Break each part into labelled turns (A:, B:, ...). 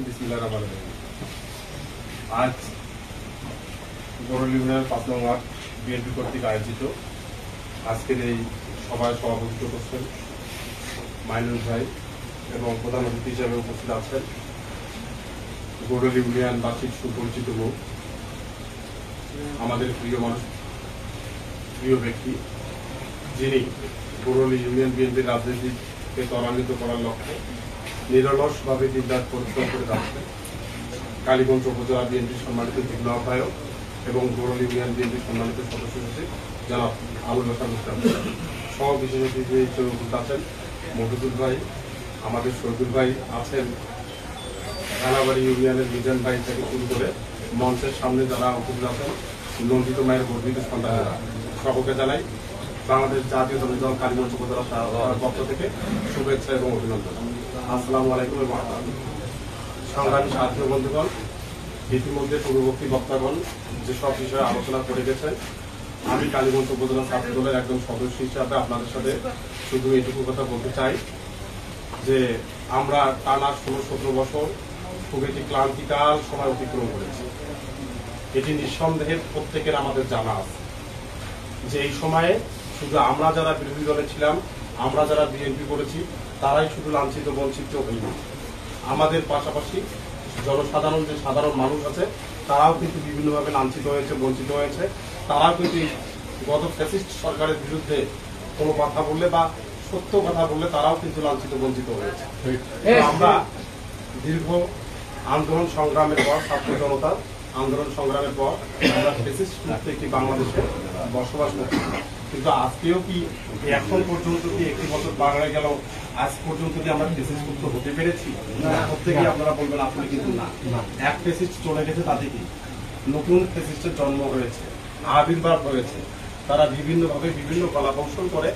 A: বিসমিল্লাহির রহমানির রহিম। আজ গরুল ইউনিয়নের ৫ নং ওয়ার্ড বিএনপি কর্তৃক আয়োজিত আজকের এই সভায় সভাপতিত্ব করছেন মাইনুল ভাই এবং প্রধান অতিথি হিসেবে উপস্থিত আছেন গরুল ইউনিয়নবাসীর সুপরিচিত মুখ, আমাদের প্রিয় মানুষ, প্রিয় ব্যক্তি, যিনি গরুল ইউনিয়ন বিএনপির রাজনীতিকে ত্বরান্বিত করার লক্ষ্যে নিরলসভাবে দিনরাত পরিশ্রম করে যাচ্ছেন কালীগঞ্জ উপজেলা বিএনপির সম্মানিত যুগ্ম আহ্বায়ক এবং গরুল ইউনিয়ন বিএনপির সম্মানিত সদস্য সচিব জনাব আবুল হাসান ইসলাম সহ বিশেষ অতিথি হিসেবে উপস্থিত আছেন মফিজুল ভাই, আমাদের শহীদুল ভাই আছেন, রানাবাড়ি ইউনিয়নের মিজান ভাই থেকে শুরু করে মঞ্চের সামনে যারা উপস্থিত আছেন নন্দিত মায়ের গর্বিত সন্তানেরা সকলকে জানাই বাংলাদেশ জাতীয় দল কালীগঞ্জ উপজেলা পক্ষ থেকে শুভেচ্ছা এবং অভিনন্দন। আসসালামু আলাইকুম এবং সংগ্রামী সাথী বন্ধুগণ, ইতিমধ্যে পূর্ববর্তী বক্তাগণ যেসব বিষয়ে আলোচনা করে গেছেন, আমি কালীগঞ্জ উপজেলা ছাত্র দলের একজন সদস্য হিসাবে আপনাদের সাথে শুধু এইটুকু কথা বলতে চাই যে আমরা টানা ১৬-১৭ বছর খুব একটি ক্লান্তিকাল সময় অতিক্রম করেছি। এটি নিঃসন্দেহে প্রত্যেকের আমাদের জানা আছে যে এই সময়ে শুধু আমরা যারা বিরোধী দলে ছিলাম, আমরা যারা বিএনপি করেছি তারাই শুধু লাঞ্ছিত বঞ্চিত হইনি, আমাদের পাশাপাশি জনসাধারণ যে সাধারণ মানুষ আছে তারাও কিন্তু বিভিন্নভাবে লাঞ্ছিত হয়েছে, বঞ্চিত হয়েছে। তারাও কিন্তু গত ফ্যাসিস্ট সরকারের বিরুদ্ধে কোনো কথা বললে বা সত্য কথা বললে তারাও কিন্তু লাঞ্ছিত বঞ্চিত হয়েছে। আমরা দীর্ঘ আন্দোলন সংগ্রামের পর, ছাত্র জনতার আন্দোলন সংগ্রামের পর আমরা ফ্যাসিস্ট মুক্ত একটি বাংলাদেশে বসবাস করছি। কিন্তু আজকেও কি এখন পর্যন্ত কি একটি বছর বাংলায় গেল, আজ পর্যন্ত কি আমরা ফ্যাসিস্ট মুক্ত হতে পেরেছি? প্রত্যেকেই আপনারা বলবেন আসলে কিন্তু না। এক ফ্যাসিস্ট চলে গেছে, তাতে কি নতুন ফ্যাসিস্টের জন্ম হয়েছে, আবির্ভাব হয়েছে। তারা বিভিন্নভাবে বিভিন্ন কলাকৌশল করে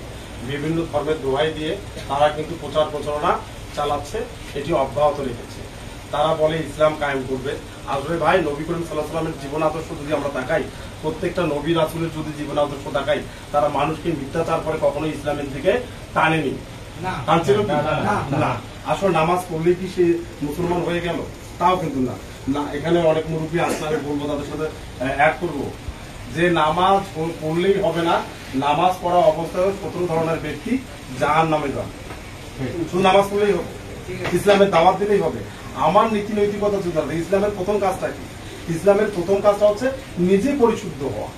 A: বিভিন্ন ধর্মের দোহাই দিয়ে তারা কিন্তু প্রচার প্রচারণা চালাচ্ছে, এটি অব্যাহত রেখেছে। তারা বলে ইসলাম কায়েম করবে। আসলে ভাই, নবী করিম সাল্লাল্লাহু আলাইহি ওয়াসাল্লামের জীবন আদর্শ যদি আমরা তাকাই, প্রত্যেকটা নবী রাসূলের যদি জীবন আদর্শ তাকাই, তারা মানুষকে মিথ্যাচার করে কখনোই ইসলামের দিকে টানেনি, টানছিল না। আসলে নামাজ পড়লেই কি সে মুসলমান হয়ে গেল? তাও কিন্তু না। এখানে অনেক মুরব্বী আসলে বলবো, তাদের সাথে অ্যাড করবো যে নামাজ পড়লেই হবে না, নামাজ পড়া অবস্থায় ১৭ ধরনের ব্যক্তি জাহান্নামে যাবে। শুধু নামাজ পড়লেই হবে, ইসলামের দাওয়াত দিলেই হবে। আমার নীতি নৈতিকতা যদি হবে, ইসলামের প্রথম কাজটা কি? ইসলামের প্রথম কাজটা হচ্ছে নিজে পরিশুদ্ধ হওয়া।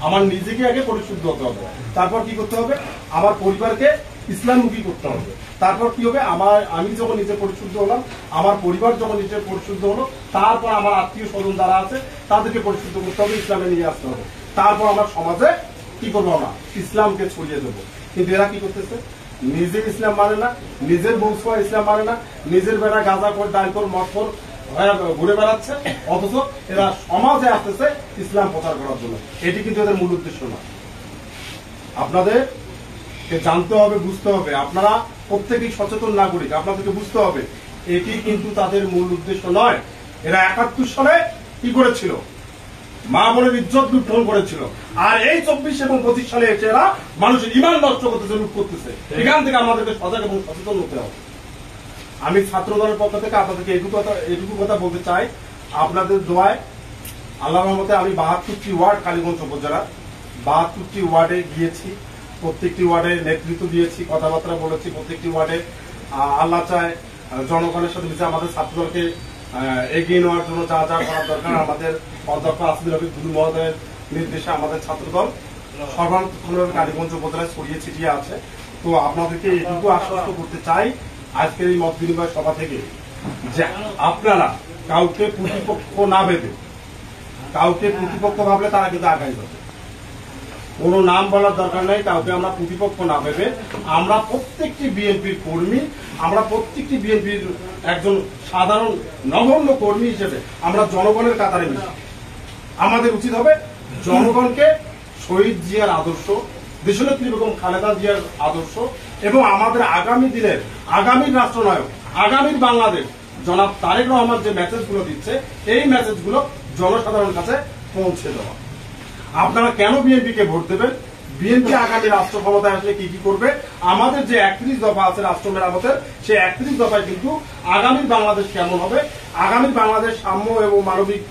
A: আমার নিজেকে আগে পরিশুদ্ধ হতে হবে, তারপর কি করতে হবে? আমার পরিবারকে ইসলামমুখী করতে হবে। তারপর কি হবে? আমি যখন নিজে পরিশুদ্ধ হলাম, আমার পরিবার যখন নিজে পরিশুদ্ধ হলো, তারপর আমার আত্মীয় স্বজন যারা আছে তাদেরকে পরিশুদ্ধ করতে হবে, ইসলামে নিয়ে আসতে হবে। তারপর আমার সমাজে কি করবো? আমরা ইসলামকে ছড়িয়ে দেবো। কিন্তু এরা কি করতেছে? নিজে ইসলাম মানে না, নিজের বংশ ইসলাম মানে না, নিজের বেড়া গাঁজা কর, ডাল কর, মদ কর ঘুরে বেড়াচ্ছে, অথচ এরা সমাজে আসতেছে ইসলাম প্রচার করার জন্য। এটি কিন্তু এদের মূল উদ্দেশ্য না। আপনাদের জানতে হবে, বুঝতে হবে। আপনারা প্রত্যেকেই সচেতন নাগরিক, আপনাদেরকে বুঝতে হবে এটি কিন্তু তাদের মূল উদ্দেশ্য নয়। এরা ৭১ সালে কি করেছিল? মা বোনের ইজ্জত লুণ্ঠন করেছিল। আর এই ২৪ এবং ২৫ সালে এসে এরা মানুষের ঈমান নষ্ট করতেছে, লুট করতেছে। এখান থেকে আমাদেরকে সজাগ এবং সচেতন হতে হবে। আমি ছাত্র দলের পক্ষ থেকে আপনাদেরকে এটুকু কথা বলতে চাই, আপনাদের দোয়ায় আল্লাহর রহমতে আমি ৭২টি ওয়ার্ড কালীগঞ্জ উপজেলা ৭২টি ওয়ার্ডে গিয়েছি, প্রত্যেকটি ওয়ার্ডে নেতৃত্ব দিয়েছি, কথাবার্তা বলেছি। প্রত্যেকটি ওয়ার্ডে আল্লাহ চায় জনগণের সাথে মিশে আমাদের ছাত্র দলকে এগিয়ে নেওয়ার জন্য যা যা করার দরকার, আমাদের অধ্যক্ষ আসমির হবিব দুলু মহোদয়ের নির্দেশে আমাদের ছাত্রদল সর্বাত্মকভাবে কালীগঞ্জ উপজেলায় ছড়িয়ে ছিটিয়ে আছে। তো আপনাদেরকে এটুকু আশ্বস্ত করতে চাই আজকের এই মত বিনিময় সভা থেকে যে আপনারা কাউকে প্রতিপক্ষ না ভেবে, কাউকে প্রতিপক্ষ ভাবলে তারা কিন্তু আগায় যাবে। কোনো নাম বলার দরকার নেই, কাউকে আমরা প্রতিপক্ষ না ভেবে আমরা প্রত্যেকটি বিএনপির কর্মী, আমরা প্রত্যেকটি বিএনপির একজন সাধারণ নগণ্য কর্মী হিসেবে আমরা জনগণের কাতারে মিশি। আমাদের উচিত হবে জনগণকে শহীদ জিয়ার আদর্শ, দেশনেত্রী বেগম খালেদা জিয়ার আদর্শ এবং আমাদের আগামী দিনের আগামীর রাষ্ট্রনায়ক, আগামীর বাংলাদেশ জনাব তারেক রহমান যে মেসেজগুলো দিচ্ছে, এই মেসেজগুলো জনসাধারণের কাছে পৌঁছে দেওয়া। আপনারা কেন বিএনপিকে ভোট দেবেন? বিএনপি আগামী রাষ্ট্র ক্ষমতায় আসলে কি কি করবে, আমাদের যে 31 দফা আছে রাষ্ট্র মেরামতের, সেই 31 দফায় কিন্তু আগামী বাংলাদেশ কেমন হবে, আগামী বাংলাদেশ সাম্য এবং মানবিক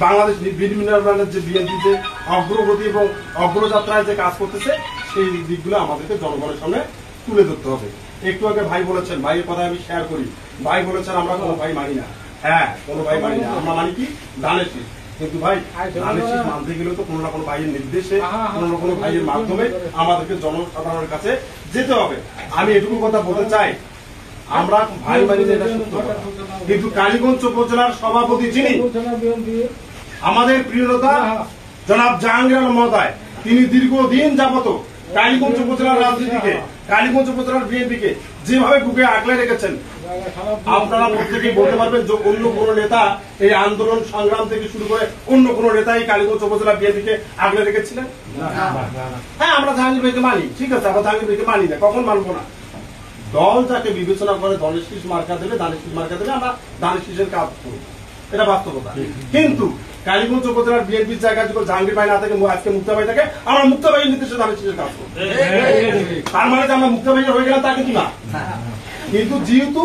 A: বাংলাদেশ বিনির্মাণের যে বিএনপি যে অগ্রগতি এবং অগ্রযাত্রায় যে কাজ করতেছে, সেই দিকগুলো আমাদেরকে জনগণের সামনে তুলে ধরতে হবে। একটু আগে ভাই বলেছেন, ভাইয়ের কথা আমি শেয়ার করি, ভাই বলেছেন আমরা কোনো ভাই মানি না। হ্যাঁ, কোনো ভাই মানি না, আমরা মানি কি ধানের শীষ। কিন্তু ভাই ধানের শীষ মানতে গেলে তো কোনো না কোনো ভাইয়ের নির্দেশে, কোনো না কোনো ভাইয়ের মাধ্যমে আমাদেরকে জনসাধারণের কাছে যেতে হবে। আমি এটুকু কথা বলতে চাই, আমরা ভাই মানি এটা সত্য, কিন্তু কালীগঞ্জ উপজেলার সভাপতি যিনি আমাদের প্রিয় নেতা জনাব জাহাঙ্গীর আলম মহোদয়, তিনি দীর্ঘদিন যাবত কালীগঞ্জ উপজেলার রাজনীতিকে, কালীগঞ্জ উপজেলার বিএনপিকে যেভাবে বুকে আগলে রেখেছেন, আপনারা প্রত্যেকেই বলতে পারবেন যে অন্য কোন নেতা এই আন্দোলন সংগ্রাম থেকে শুরু করে অন্য কোন নেতা এই কালীগঞ্জ উপজেলা বিএনপিকে আগলে রেখেছিলেন? হ্যাঁ, আমরা জাহাঙ্গীর ভাইকে মানি, ঠিক আছে, আমরা জাহাঙ্গীর ভাইকে মানি না, কখন মানবো না? দল যাকে বিবেচনা করে ধানের শীষ মার্কা দেবে, ধানের শীষ মার্কা দেবে, আমরা ধানের শীষের কাজ করব, এটা বাস্তবতা। কিন্তু কালীগঞ্জ উপজেলার বিএনপির জায়গায় যদি জাহাঙ্গীর ভাই না থাকে, আজকে মুক্তা ভাই থাকে, আমরা মুক্তা ভাইয়ের নির্দেশে ধানের শীষের কাজ করব। তার মানে যে আমরা মুক্তা ভাইয়ের হয়ে গেলাম তা কিন্তু না। কিন্তু যেহেতু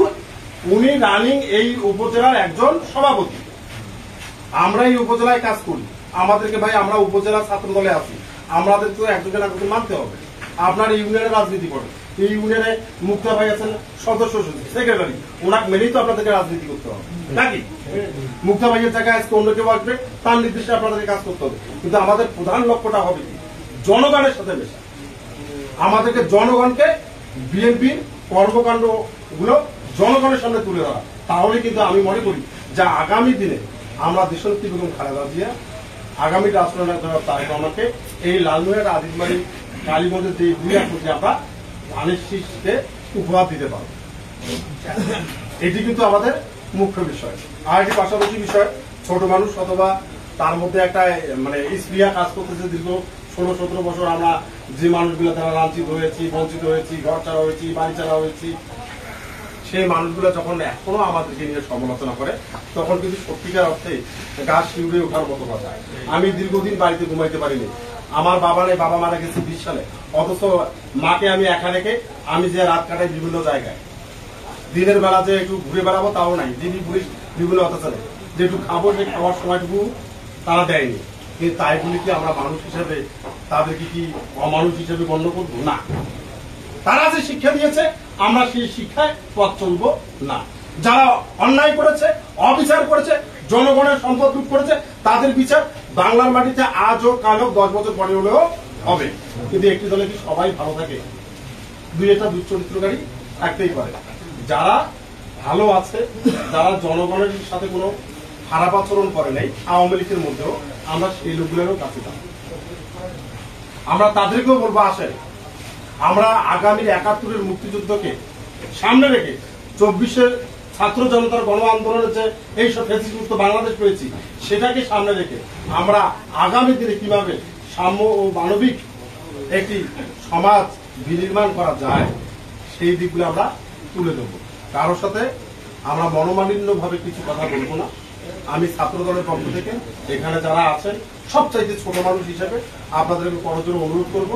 A: উনি রানিং এই উপজেলার একজন সভাপতি, আমরা এই উপজেলায় কাজ করি, আমাদেরকে ভাই আমরা উপজেলা ছাত্র দলে আছি, আমাদের তো একজনের একজন মানতে হবে। আপনার ইউনিয়নের রাজনীতি করেন, এই ইউনিয়নে মুক্তা ভাই আছেন সদস্য সচিব, সেক্রেটারি, ওনাকে মেনেই তো আপনাদেরকে রাজনীতি করতে হবে নাকি? মুক্তা ভাইয়ের জায়গায় আজকে অন্য কেউ আসবে, তার নির্দেশে আপনাদেরকে কাজ করতে হবে। কিন্তু আমাদের প্রধান লক্ষ্যটা হবে জনগণের সাথে মেশা, আমাদেরকে জনগণকে বিএনপির কর্মকাণ্ড গুলো জনগণের সামনে তুলে ধরা। তাহলে কিন্তু আমি মনে করি যে আগামী দিনে আমরা দেশনেত্রী বেগম খালেদা জিয়া, আগামী রাষ্ট্রনায়ক জনাব তারেক রহমানকে এই লালমনিরহাট, আজিজবাড়ি, কালীগঞ্জের যে দুই আসনটি আমরা ধানের শীষকে উপহার দিতে পারব, এটি কিন্তু আমাদের মুখ্য বিষয়। আর একটি পাশাপাশি বিষয়, ছোট মানুষ অথবা তার মধ্যে একটা মানে স্প্রিয়া কাজ করতেছে। দীর্ঘ 16-17 বছর আমরা যে মানুষগুলো তারা লাঞ্ছিত হয়েছি, বঞ্চিত হয়েছি, ঘর ছাড়া হয়েছি, বাড়ি ছাড়া হয়েছি, সেই মানুষগুলো যখন এখনো আমাদেরকে নিয়ে সমালোচনা করে, তখন কিন্তু সত্যিকার অর্থে গাছ শিউরে ওঠার মতো কথা। আমি দীর্ঘদিন বাড়িতে ঘুমাইতে পারিনি, আমার বাবা নেই, বাবা মারা গেছে 20 সালে, অথচ মাকে আমি একা রেখে আমি যে রাত কাটাই বিভিন্ন জায়গায়, দিনের বেলা যে একটু ঘুরে বেড়াবো তাও নাই, দিদি পুলিশ বিভিন্ন অত্যাচারে যে একটু খাবো, যে খাওয়ার সময়টুকু তারা দেয়নি। কিন্তু তাই বলি কি আমরা মানুষ হিসেবে তাদেরকে কি অমানুষ হিসেবে গণ্য করবো? না, তারা যে শিক্ষা দিয়েছে আমরা সেই শিক্ষায় পথ চলবো না। যারা অন্যায় করেছে, অবিচার করেছে, জনগণের সম্পদ লুট করেছে, তাদের বিচার বাংলার মাটিতে আজও কালও 10 বছর পরে হলেও হবে। কিন্তু একটি দলে কি সবাই ভালো থাকে? দুই একটা দুশ্চরিত্রকারী থাকতেই পারে। যারা ভালো আছে, যারা জনগণের সাথে কোনো খারাপ আচরণ করে নাই আওয়ামী লীগের মধ্যেও, আমরা সেই লোকগুলোরও কাছে যাব। আমরা তাদেরকেও বলবো আসেন, আমরা আগামী 71-এর মুক্তিযুদ্ধকে সামনে রেখে 24-এর ছাত্র জনতার গণ আন্দোলনের যে এইসব ফ্যাসিস্ট বাংলাদেশ পেয়েছি, সেটাকে সামনে রেখে আমরা আগামী দিনে কিভাবে সাম্য ও মানবিক একটি সমাজ বিনির্মাণ করা যায় সেই দিকগুলো আমরা তুলে দেবো। কারোর সাথে আমরা মনোমালিন্য ভাবে কিছু কথা বলবো না। আমি ছাত্র দলের পক্ষ থেকে এখানে যারা আছেন সবচাইতে ছোট মানুষ হিসেবে আপনাদেরকে করজোর অনুরোধ করব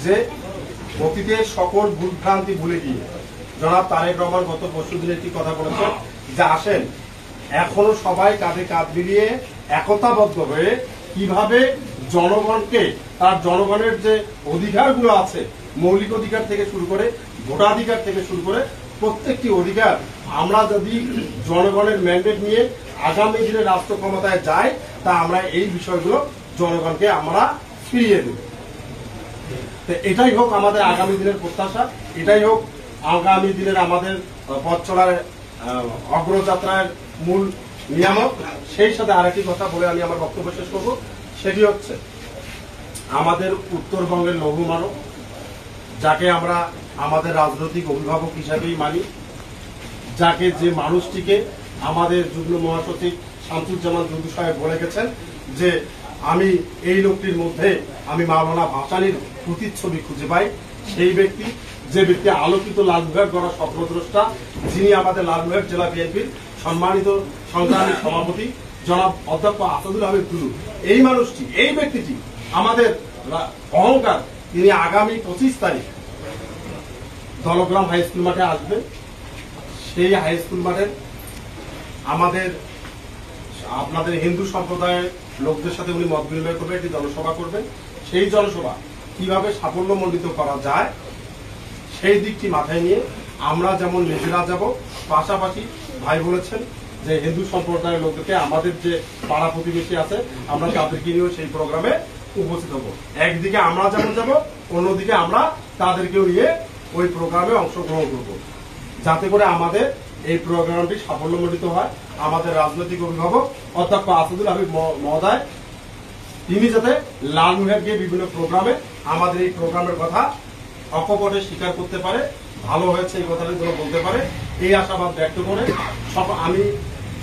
A: যে অতীতের সকল ভুলভ্রান্তি ভুলে গিয়ে জনাব তারেক রহমান গত পরশুদিন একটি কথা বলেছেন যে আসেন এখনো সবাই কাঁধে কাঁধ মিলিয়ে একতাবদ্ধ হয়ে কিভাবে জনগণকে তার জনগণের যে অধিকারগুলো আছে, মৌলিক অধিকার থেকে শুরু করে ভোটাধিকার থেকে শুরু করে প্রত্যেকটি অধিকার আমরা যদি জনগণের ম্যান্ডেট নিয়ে আগামী দিনে রাষ্ট্র ক্ষমতায় যাই, তা আমরা এই বিষয়গুলো জনগণকে আমরা ফিরিয়ে দেব। এটাই হোক আমাদের আগামী দিনের প্রত্যাশা, এটাই হোক আগামী দিনের আমাদের পথ চলার অগ্রযাত্রার মূল নিয়ামক। সেই সাথে আরেকটি কথা বলে আমি আমার বক্তব্য শেষ করব, সেটি হচ্ছে আমাদের উত্তরবঙ্গের লৌহ মানব, যাকে আমরা আমাদের রাজনৈতিক অভিভাবক হিসাবেই মানি, যাকে যে মানুষটিকে আমাদের যুগ্ম মহাসচিব শামসুজ্জামান দুদু সাহেব বলে গেছেন যে আমি এই লোকটির মধ্যে আমি মাওলানা ভাসানীর প্রতিচ্ছবি খুঁজে পাই, সেই ব্যক্তি, যে ব্যক্তি আলোকিত লালমনিরহাট গড়ার স্বপ্নদ্রষ্টা, যিনি আমাদের লালমনিরহাট জেলা বিএনপির সম্মানিত সংগ্রামী সভাপতি জনাব অধ্যক্ষ আসাদুল আহমেদ দুলু, এই মানুষটি, এই ব্যক্তিটি আমাদের অহংকার, তিনি আগামী 25 তারিখ দলগ্রাম হাই স্কুল মাঠে আসবেন। সেই হাই স্কুল মাঠের আমাদের আপনাদের হিন্দু সম্প্রদায়ের লোকদের সাথে উনি মত বিনিময় করবেন, একটি জনসভা করবেন। সেই জনসভা কিভাবে সাফল্যমণ্ডিত করা যায় সেই দিকটি মাথায় নিয়ে আমরা যেমন নিজেরা যাব, পাশাপাশি ভাই বলেছেন যে হিন্দু সম্প্রদায়ের লোকদেরকে আমাদের যে পাড়া প্রতিবেশী আছে আমরা তাদেরকে নিয়েও সেই প্রোগ্রামে উপস্থিত হব। একদিকে আমরা যেমন যাব, অন্যদিকে আমরা তাদেরকেও নিয়ে ওই প্রোগ্রামে অংশগ্রহণ করব, যাতে করে আমাদের এই প্রোগ্রামটি সাফল্যমণ্ডিত হয়। আমাদের রাজনৈতিক অভিভাবক অধ্যক্ষ আসাদুল হাবিব মহোদয় তিনি যাতে লালমনিরহাট গিয়ে বিভিন্ন প্রোগ্রামে আমাদের এই প্রোগ্রামের কথা অকপটে স্বীকার করতে পারে, ভালো হয়েছে এই কথাগুলো বলতে পারে, এই আশাবাদ ব্যক্ত করে আমি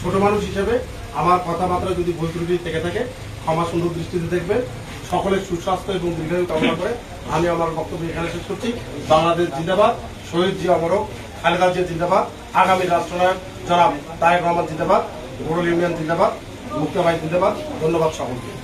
A: ছোট মানুষ হিসেবে আমার কথাবার্তা যদি ভুল ত্রুটি থেকে থাকে ক্ষমা সুন্দর দৃষ্টিতে দেখবেন। সকলের সুস্বাস্থ্য এবং দীর্ঘায়ু কামনা করে আমি আমার বক্তব্য এখানে শেষ করছি। বাংলাদেশ জিন্দাবাদ, শহীদ জিয়া অমরক, খালেদা জিয়া জিন্দাবাদ, আগামী রাষ্ট্রনায়ক জনাব তারেক রহমান জিন্দাবাদ, গোড়ল ইউনিয়ন জিন্দাবাদ, মুক্তাবাই জিন্দাবাদ। ধন্যবাদ সকলকে।